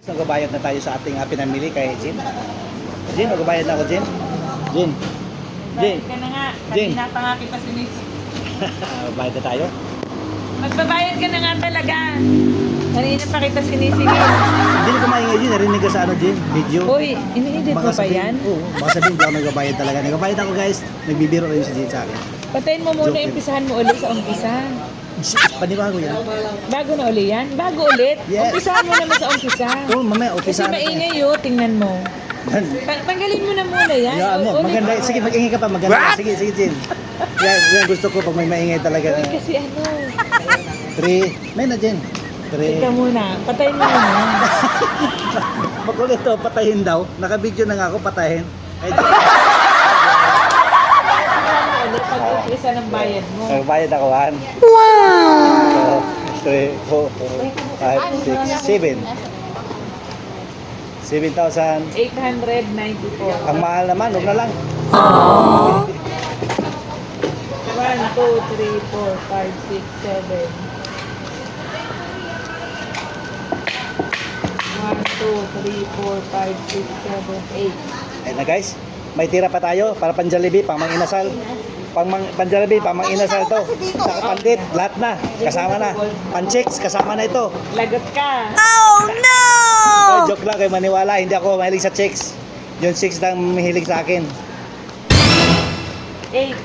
Nagbabayad na tayo sa ating pinamili kay Jin. Jin, magbabayad na ako, Jin. Jin. Jin. Bayad ka na nga. Jin. Kanina pa nga kita sinis. Bayad na tayo. Magbabayad ka na nga talaga. Kanina pa kita sinisingil. Hindi ko maingay, Jin. Narinig ka sa ano, Jin? Video. Uy, iniidit mo ba yan? Oo, baka sabihin ko nagbabayad talaga. Nagbabayad ako, guys. Nagbibiro rin si Jin sa akin. Patayin mo muna, Joke. umpisahan mo ulit sa umpisa. Panibago yan. Bago na uli yan? Bago ulit? Yes. Umpisahan mo naman sa umpisa. Oo, mamaya, Kasi umpisa na. maingay yun, tingnan mo. Tanggalin mo na muna yan. Yan mo, Ulit. maganda. Sige, mag-ingay ka pa. Maganda. What? Sige, sige, Jin. Yan gusto ko pag may maingay talaga. Uy, kasi ano. 3. May na, Jin. 3. Teka muna, patayin mo muna. Magulit to, patayin daw. Naka-video na nga ako, patayin. Ay, Ulit, pag-umpisa ng bayad mo. nagbayad ako, 1. Wow! 3, 4, 5, 6, 7. 7,000. 894. Ang mahal naman, huwag na lang. 1, 2, 3, 4, 5, 6, 7. 1, 2, 3, 4, 5, 6, 7, 8. Ayun na guys, may tira pa tayo para panjalibi, pang manginasal. Panjalibi, pang manginasal to. Sa pandit, lahat na, kasama na. Panchicks, kasama na ito. Lagot ka. Oh, joke lang, kayo maniwala, hindi ako mahilig sa chicks. Yung chicks lang mahilig sa akin. 8.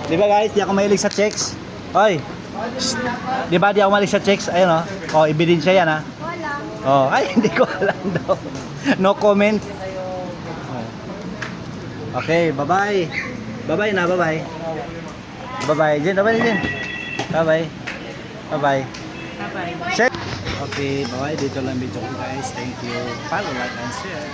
Di ba guys, di ako mahilig sa chicks. Hoy, di ba di ako mahilig sa chicks? Ayun o, oh, ebidensya yan ha. Oh, ay, hindi ko alam daw. No comment. Okay, bye-bye. Bye-bye na, bye-bye. Bye-bye, Jen. Bye-bye, Jen. Bye-bye. Bye-bye. Bye-bye. Share. Okay, bye-bye. Dito lang video ko guys. Thank you. Follow, like, and share.